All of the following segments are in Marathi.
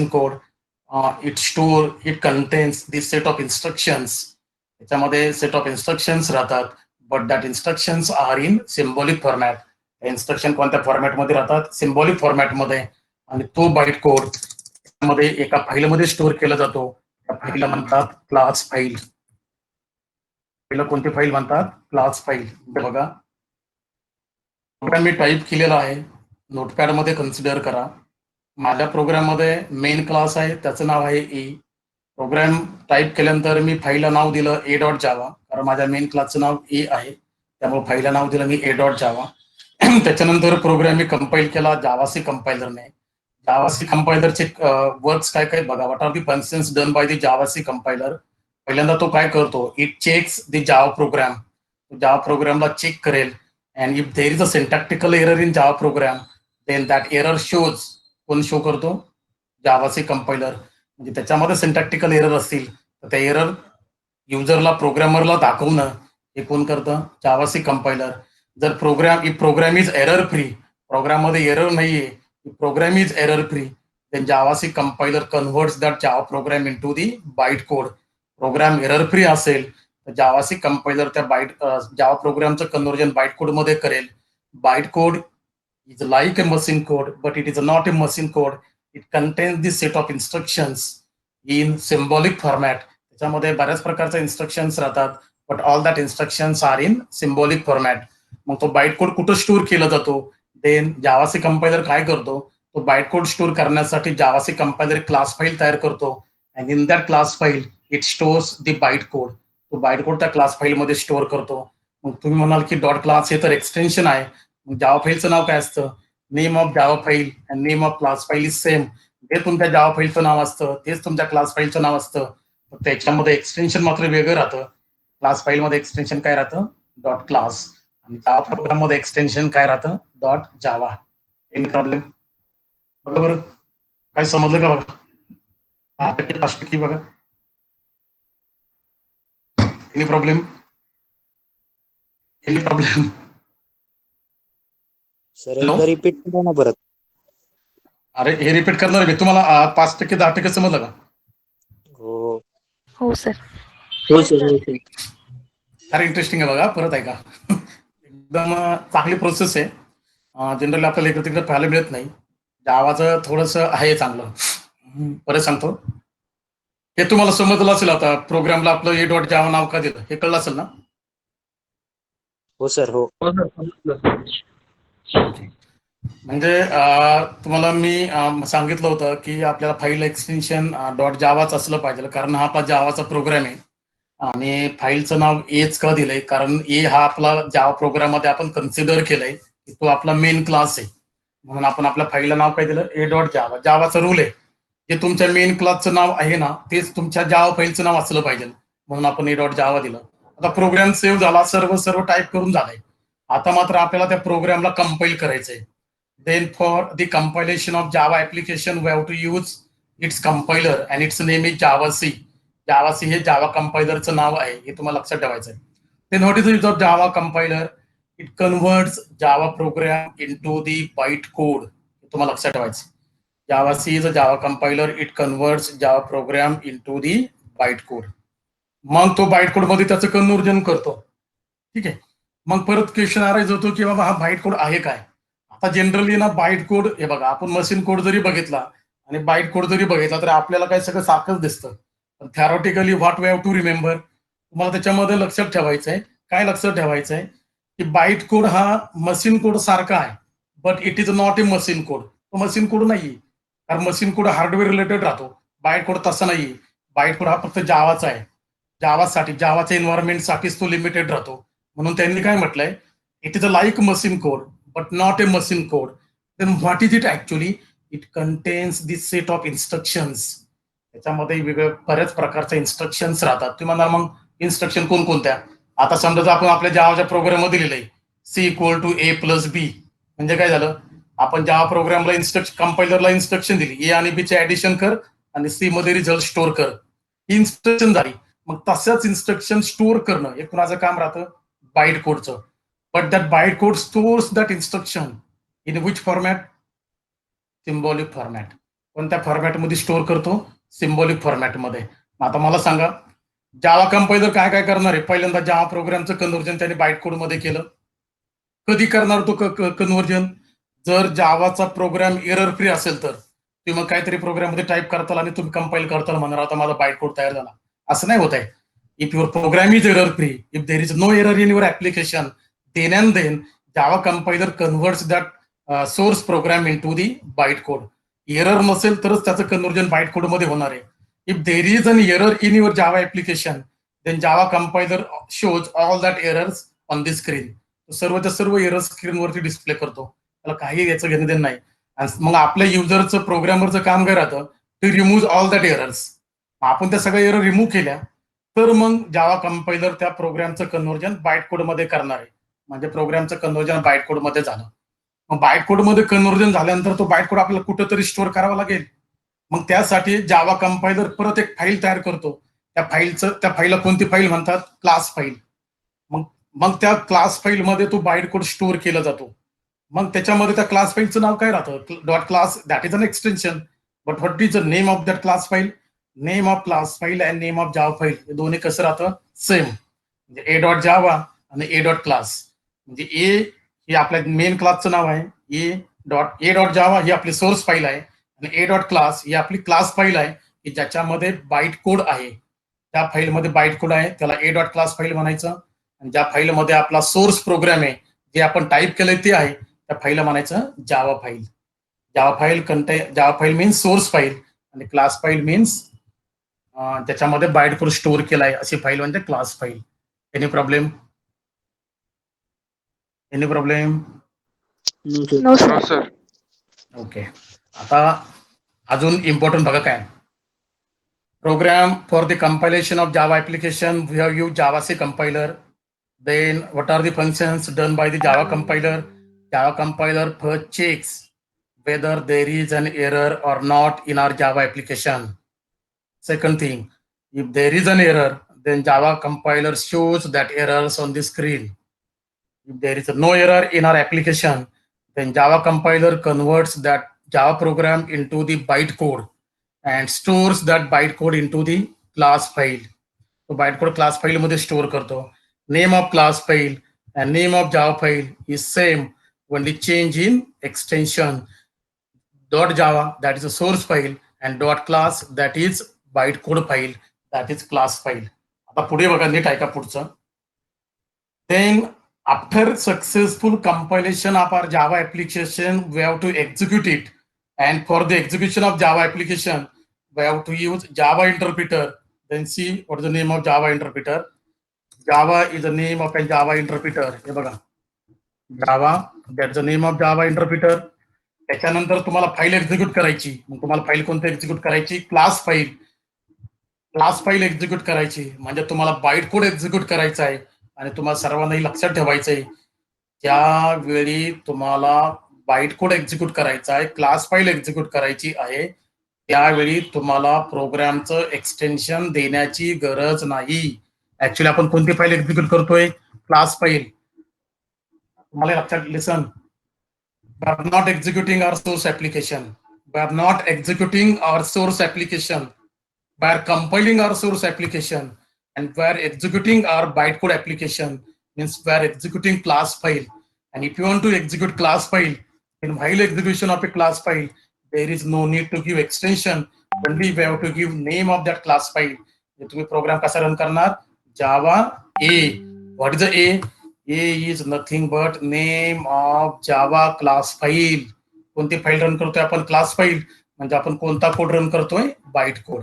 code. It contains this set of instructions. त्याच्यामध्ये set of instructions राहतात, but that instructions are in symbolic format. Instruction कोणत्या फॉर्मॅटमध्ये राहतात? सिम्बॉलिक फॉर्मॅटमध्ये. आणि तो बाईट कोड मध्ये एका फाईलमध्ये स्टोअर केला जातो. त्या फाईलला म्हणतात क्लास फाईल. पहिलं कोणती फाईल म्हणतात? Class file. बघा, प्रोग्राम मी टाईप केलेला आहे, नोटपॅड मध्ये कन्सिडर करा. माझ्या प्रोग्राम मध्ये मेन क्लास आहे, त्याचं नाव आहे ए. प्रोग्राम टाईप केल्यानंतर मी फाईलला नाव दिलं ए डॉट जावा, कारण माझ्या मेन क्लासचं नाव ए आहे, त्यामुळे फाईलला नाव दिलं मी ए डॉट जावा. त्याच्यानंतर प्रोग्राम मी कंपाईल केला जावासी कंपायलरने. जावासी कंपायलरचे वर्क्स काय काय बघा. What are the functions done by the javac compiler? पहिल्यांदा तो काय करतो? It checks the Java program. Java प्रोग्रामला चेक करेल, and if there is a syntactical error in Java program, then that error shows. कोण शो करतो? जावासी कंपायलर. म्हणजे त्याच्यामध्ये सिंटॅक्टिकल एरर असतील तर त्या एरर युजरला, प्रोग्रामरला दाखवणं हे कोण करतं? Javac compiler. जर program is error free, program मध्ये एरर नाहीये, program is error free, then javac compiler converts that Java program into the byte code. Program error free असेल जावासी कंपायलर त्या जावा प्रोग्रामचं कन्व्हर्जन बाईट कोड मध्ये करेल. Byte code is like a machine code, but it is not a machine code. It contains this set of instructions in symbolic format. त्याच्यामध्ये बऱ्याच प्रकारच्या इन्स्ट्रक्शन्स राहतात, but all that instructions are in symbolic format. मग तो बाईट कोड कुठं स्टोअर केला जातो? देन जावासी कंपायलर काय करतो? तो बाईट कोड स्टोअर करण्यासाठी जावासी कंपायलर क्लास फाईल तयार करतो, and in that class file it stores the byte code. तो बाईट कोड त्या क्लास फाईल मध्ये स्टोअर करतो. मग तुम्ही म्हणाल की डॉट क्लास हे तर एक्सटेन्शन आहे, मग जावा फाईलचं नाव काय असतं? Name of Java file and name of class file is same. जे तुमच्या जावा फाईलचं नाव असतं तेच तुमच्या क्लास फाईलचं नाव असतं, त्याच्यामध्ये एक्सटेन्शन मात्र वेगळं राहतं. क्लास फाईल मध्ये एक्सटेन्शन काय राहतं? Dot class. आणि जावा प्रोग्राम मध्ये एक्सटेन्शन काय राहतं? डॉट जावा. Any problem? बरोबर, काय समजलं का बघा? 5% बघा. Any problem? Any problem? Sir एकदा रिपीट करा ना परत. अरे हे रिपीट करणार मी तुम्हाला. 5% 10% समजलं का? हो हो सर. हो सर, हो सर. फार इंटरेस्टिंग आहे बघा, परत ऐका. एकदम चांगली प्रोसेस आहे. जनरली आपल्याला इकडे तिकडे पाहायला मिळत नाही. जावाचं थोडंसं आहे चांगलं. परत सांगतो. हे तुम्हाला समजलं असेल आता, प्रोग्रामला आपलं ए डॉट जावा नाव का दिलं हे कळलं असेल ना? हो सर, हो. म्हणजे तुम्हाला मी सांगितलं होतं की आपल्याला फाईल एक्सटेन्शन डॉट जावाच असलं पाहिजे, कारण हा आपला जावाचा प्रोग्राम आहे. आणि फाईलचं नाव एच का दिलंय? कारण ए हा आपला जावा प्रोग्राम मध्ये आपण कन्सिडर केलंय की तो आपला मेन क्लास आहे, म्हणून आपण आपल्या फाईलला नाव काय दिलं? ए डॉट जावा. जावाचा रूल आहे, जे तुमच्या मेन क्लासचं नाव आहे ना तेच तुमच्या जावा फाईलचं नाव असलं पाहिजे, म्हणून आपण ए डॉट जावा दिलं. आता प्रोग्राम सेव्ह झाला, सर्व टाईप करून झालंय. आता मात्र आपल्याला त्या प्रोग्रामला कंपाईल करायचंय. Then for the compilation of Java application we have to use its compiler and its name is javac. Javac हे जावा कंपायलरचं नाव आहे, हे तुम्हाला लक्षात ठेवायचं आहे. Then what is the use of Java compiler? It converts Java program into the byte code. तुम्हाला लक्षात ठेवायचं. Javac is a Java compiler. It converts Java program into the byte code. मग तो बाईट कोड मध्ये त्याचं कन्व्हर्जन करतो. ठीक आहे. मग परत क्वेश्चन अराईज होतो की बाबा हा बाईट कोड आहे काय? आता जनरली ना बाईट कोड, हे बघा, आपण मशीन कोड जरी बघितला आणि बाईट कोड जरी बघितला तर आपल्याला काय सगळं सारखंच दिसतं. पण theoretically what we have to remember, तुम्हाला त्याच्यामध्ये लक्षात ठेवायचंय. काय लक्षात ठेवायचंय? की बाईट कोड हा मशीन कोड सारखा आहे, but it is not a machine code. तो मशीन कोड नाहीये, कारण मशीन कोड हार्डवेअर रिलेटेड राहतो. बाईट कोड तसा नाहीये. बाईट कोड हा फक्त जावाचा आहे. जावासाठी, जावाच्या एन्व्हायरमेंटसाठीच तो लिमिटेड राहतो. म्हणून त्यांनी काय म्हटलंय? It is a like machine code but not a machine code. Then what is it actually? It contains this set of instructions. त्याच्यामध्ये वेगवेगळ्या बऱ्याच प्रकारच्या इन्स्ट्रक्शन्स राहतात. तुम्ही म्हणाल मग इन्स्ट्रक्शन कोणकोणत्या? आता समजा आपण आपल्या जावाच्या प्रोग्राम मध्ये लिहिलंय C equal to A plus B, म्हणजे काय झालं? आपण जावा प्रोग्रामला कंपायलरला इन्स्ट्रक्शन दिली, ए आणि बी चे ऍडिशन कर आणि सी मध्ये रिझल्ट स्टोअर कर. ही इन्स्ट्रक्शन झाली. मग तशाच इन्स्ट्रक्शन स्टोअर करणं हे कुणाचं काम राहतं? बाईट कोडचं. But that byte code stores that instruction in which format? Symbolic format. कोणत्या फॉर्मॅटमध्ये स्टोअर करतो? सिम्बॉलिक फॉर्मॅटमध्ये. आता मला सांगा, जावा कंपायलर काय काय करणार आहे? पहिल्यांदा जावा प्रोग्रामचं कन्व्हर्जन त्याने बाईट कोडमध्ये केलं. कधी करणार तो कन्व्हर्जन? जर जावाचा प्रोग्राम एरर फ्री असेल तर. तुम्ही मग काहीतरी प्रोग्राममध्ये टाईप करताल आणि तुम्ही कंपाईल करताल, म्हणणार आता माझा बाईट कोड तयार झाला. असं नाही होत आहे. If your program is error free, if there is no error in your application, then and then Java compiler converts that source program into the byte code. Error नसेल तरच त्याचं कन्व्हर्जन बाईट कोडमध्ये होणार आहे. If there is an error in your Java application, then Java compiler shows all that errors on the screen. सर्वच्या सर्व एरर स्क्रीनवरती डिस्प्ले करतो. त्याला काही याचं घेणं देणं नाही. आणि मग आपल्या युजरचं प्रोग्रामरचं काम काय राहतं? To remove all that errors. आपण त्या सगळ्या एरर रिमूव्ह केल्या तर मग जावा कंपायलर त्या प्रोग्रामचं कन्व्हर्जन बाईट कोडमध्ये करणार आहे. म्हणजे प्रोग्रामचं कन्व्हर्जन बाईट कोडमध्ये झालं. मग बाईट कोडमध्ये कन्व्हर्जन झाल्यानंतर तो बाईट कोड आपल्याला कुठंतरी स्टोअर करावा लागेल. मग त्यासाठी जावा कंपायलर परत एक फाईल तयार करतो. त्या फाईलला कोणती फाईल म्हणतात? Class file. मग त्या क्लास फाईलमध्ये तो बाईट कोड स्टोअर केला जातो. मग त्याच्यामध्ये त्या क्लास फाईलचं नाव काय राहतं? Dot class. That is an extension. But what is the name of that class file? Name of class file and name of Java file हे दोन्ही कसं राहतं? सेम. म्हणजे ए डॉट जावा आणि ए डॉट क्लास. म्हणजे ए हे आपल्या मेन क्लासचं नाव आहे. ए डॉट जावा ही आपली सोर्स फाईल आहे आणि ए डॉट क्लास ही आपली क्लास फाईल आहे की ज्याच्यामध्ये बाईट कोड आहे. त्या फाईलमध्ये बाईट कोड आहे, त्याला ए डॉट क्लास फाईल म्हणायचं. आणि ज्या फाईलमध्ये आपला सोर्स प्रोग्राम आहे, जे आपण टाईप केलंय ते आहे, त्या फाईलला म्हणायचं Java file. Java file means source file आणि क्लास फाईल मीन्स त्याच्यामध्ये बाईट कोड स्टोअर केलाय अशी फाईल म्हणजे class file. Any problem? No sir. Okay. आता अजून इम्पॉर्टंट बघा काय. Program for the compilation of Java application we have use जावाचे compiler. Then what are the functions done by the Java compiler? Java compiler first checks whether there is an error or not in our Java application. Second thing, if there is an error, then Java compiler shows that errors on the screen. If there is no error in our application, then Java compiler converts that Java program into the bytecode and stores that bytecode into the class file. तो bytecode class file मध्ये स्टोअर करतो. Name of class file and name of Java file is same, only change in extension. .java that is a source file and .class that is bytecode file that is class file. आता पुढे बघा, नीट ऐका पुढचं. Then after successful compilation of our Java application, we have to execute it. And for the execution of Java application, we have to use Java interpreter. Then see what is the name of Java interpreter. Java is the name of a Java interpreter. हे बघा, Java, that's the name of Java interpreter. त्याच्यानंतर तुम्हाला फाईल एक्झिक्यूट करायची. मग तुम्हाला फाईल कोणती एक्झिक्यूट करायची? Class file. Class file execute करायची म्हणजे तुम्हाला बाईट कोड एक्झिक्यूट करायचा आहे. आणि तुम्हाला सर्वांनाही लक्षात ठेवायचं आहे, त्यावेळी तुम्हाला बाईट कोड एक्झिक्यूट करायचा आहे, क्लास फाईल एक्झिक्यूट करायची आहे, त्यावेळी तुम्हाला प्रोग्रामचं एक्सटेन्शन देण्याची गरज नाही. ऍक्च्युली आपण कोणती फाईल एक्झिक्यूट करतोय? Class file. तुम्हाला लक्षात, लिसन, we are not executing our source application. We are not executing our source application. We are compiling our source application and we are executing our bytecode application. Means we are executing class file. And if you want to execute class file, in while execution of a class file, there is no need to give extension. Only we have to give name of that class file. तुम्ही प्रोग्राम कसा रन करणार? Java A. What is the A? A is nothing but name of Java class file. कोणती फाईल रन करतोय आपण? Class file. म्हणजे आपण कोणता कोड रन करतोय? Byte code.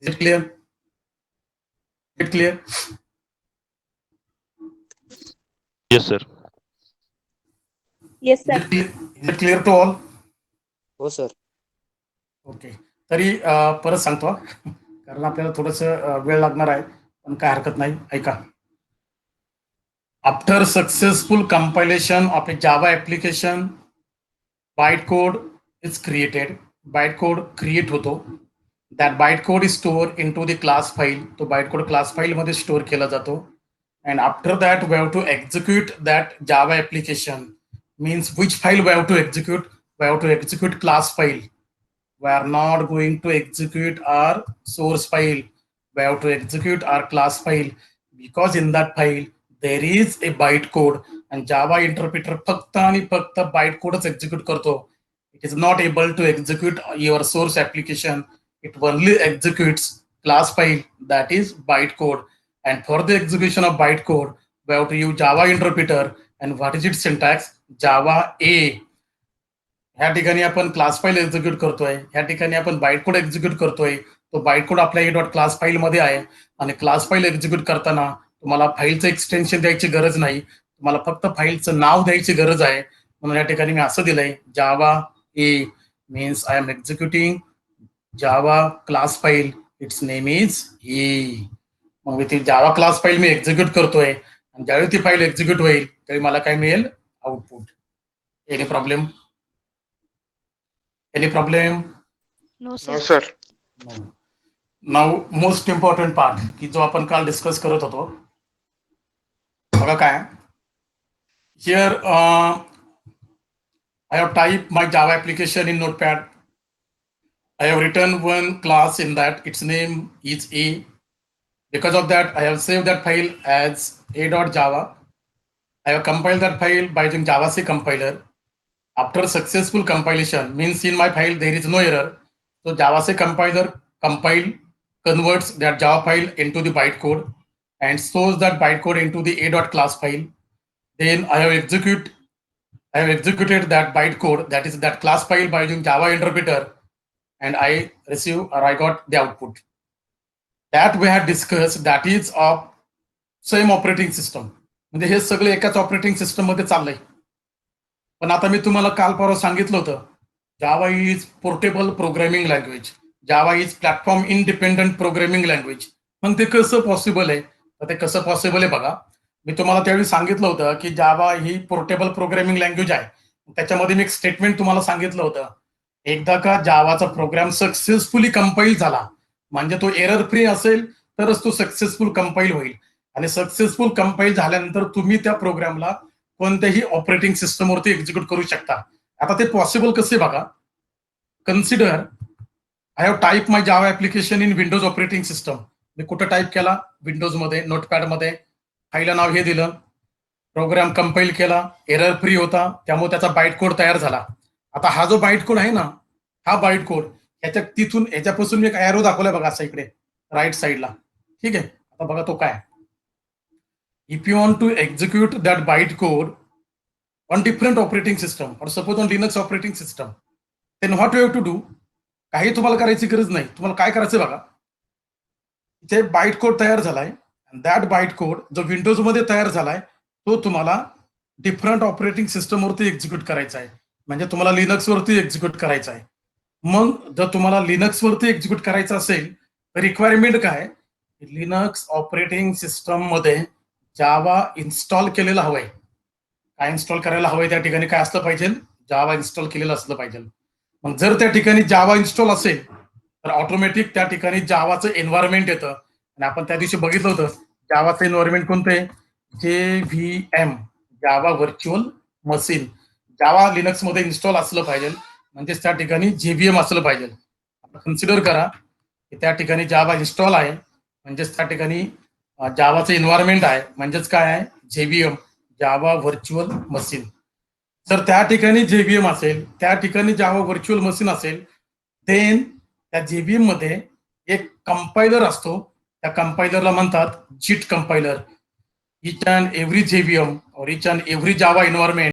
Is it clear? Clear? Yes, sir. Yes, sir. Is it clear to all? हो सर. ओके. तरी परत सांगतो कारण आपल्याला थोडस वेळ लागणार आहे, पण काय हरकत नाही. ऐका. After successful compilation of A Java application, bytecode is created. Bytecode create होतो. That bytecode is stored into the class file. तो bytecode class file मध्ये स्टोअर केला जातो. And after that we have to execute that Java application. Means which file we have to execute? We have to execute class file. we are not going to execute our source file. We have to execute our class file because in that file there is a byte code and Java interpreter फक्त आणि फक्त byte codeच execute करतो. It is not able to execute your source application. It only executes class file, that is byte code. And for the execution of byte code, we have to use Java interpreter. And what is its syntax? Java A. ह्या ठिकाणी आपण क्लास फाईल एक्झिक्यूट करतोय, ह्या ठिकाणी आपण बाईट कोड एक्झिक्यूट करतोय. तो बाईट कोड आपल्या ए डॉट क्लास फाईल मध्ये आहे आणि क्लास फाईल एक्झिक्यूट करताना तुम्हाला फाईलचं एक्सटेन्शन द्यायची गरज नाही, तुम्हाला फक्त फाईलचं नाव द्यायची गरज आहे. म्हणून या ठिकाणी मी असं दिलंय, Java A means I am executing Java class file, its name is A. मग मी ती जावा क्लास फाईल मी एक्झिक्यूट करतोय आणि ज्यावेळी ती फाईल एक्झिक्यूट होईल त्यावेळी मला काय मिळेल? Output. Any problem? Any problem? No, sir. No, sir. No. Now, most important part की जो आपण काल डिस्कस करत होतो, बघा काय. Here I have typed my Java application in Notepad. I have written one class in that. Its name is A. Because of that, I have saved that file as a.java. I have compiled that file by using JavaC compiler. After successful compilation, means in my file there is no error, so JavaC compiler converts that Java file into the bytecode and stores that bytecode into the a.class file. Then I have executed that bytecode, that is that class file, by using Java interpreter, and I got the output. That we had discussed, that is of same operating system. म्हणजे हे सगळे एकाच ऑपरेटिंग सिस्टम मध्ये चाललंय. पण आता मी तुम्हाला काल परवा सांगितलं होतं, Java is portable programming language, Java is platform independent programming language. मग ते कसं पॉसिबल आहे? तर ते कसं पॉसिबल आहे बघा, मी तुम्हाला त्यावेळी सांगितलं होतं की जावा ही पोर्टेबल प्रोग्रामिंग लँग्वेज आहे. त्याच्यामध्ये मी एक स्टेटमेंट तुम्हाला सांगितलं होतं, एकदा का जावाचा प्रोग्राम सक्सेसफुली कंपाईल झाला म्हणजे तो एरर फ्री असेल तरच तो सक्सेसफुल कंपाईल होईल. आणि सक्सेसफुल कंपाईल झाल्यानंतर तुम्ही त्या प्रोग्रामला कोणत्याही ऑपरेटिंग सिस्टमवरती एक्झिक्यूट करू शकता. आता ते पॉसिबल कसे बघा. Consider I have type my Java application in Windows operating system. मी कुठं टाईप केला? विंडोज मध्ये, नोटपॅड मध्ये. फाईलला नाव हे दिलं, प्रोग्राम कंपाईल केला, एरर फ्री होता, त्यामुळे त्याचा बाईट कोड तयार झाला. आता हा जो बाईट कोड आहे ना, हा बाईट कोड ह्याच्यापासून मी एक एरो दाखवलाय बघा असा इकडे राईट साईडला. ठीक आहे, आता बघा तो काय. If you want to execute that bytecode on different operating system or suppose on Linux operating system, then what you have to do? काही तुम्हाला करायची गरज नाही. तुम्हाला काय करायचं बघा, इथे बाईट कोड तयार झालाय, दॅट बाईट कोड जो विंडोज मध्ये तयार झालाय तो तुम्हाला डिफरंट ऑपरेटिंग सिस्टम वरती एक्झिक्यूट करायचा आहे. म्हणजे तुम्हाला लिनक्स वरती एक्झिक्यूट करायचा आहे. मग जर तुम्हाला लिनक्स वरती एक्झिक्यूट करायचं असेल तर रिक्वायरमेंट काय? लिनक्स ऑपरेटिंग सिस्टम मध्ये जावा इन्स्टॉल केलेला हवंय. काय इन्स्टॉल करायला हवंय? त्या ठिकाणी काय असलं पाहिजे? जावा इन्स्टॉल केलेलं असलं पाहिजे. मग जर त्या ठिकाणी जावा इन्स्टॉल असेल तर ऑटोमॅटिक त्या ठिकाणी जावाचं एन्व्हायरमेंट येतं. आणि आपण त्या दिवशी बघितलं होतं जावाचं एन्व्हायरमेंट कोणतं आहे? JVM, Java virtual machine. जावा लिनक्स मध्ये इन्स्टॉल असलं पाहिजे, म्हणजेच त्या ठिकाणी JVM असलं पाहिजे. आपण कन्सिडर करा की त्या ठिकाणी जावा इन्स्टॉल आहे, म्हणजेच त्या ठिकाणी जावाचं एन्व्हायरमेंट आहे, म्हणजेच काय आहे? JVM, Java virtual machine. जर त्या ठिकाणी JVM असेल, त्या ठिकाणी जावा व्हर्च्युअल मशीन असेल, देन त्या JVM मध्ये एक कंपायलर असतो. त्या कंपायलरला म्हणतात JIT compiler. Each and every JVM और each and every Java environment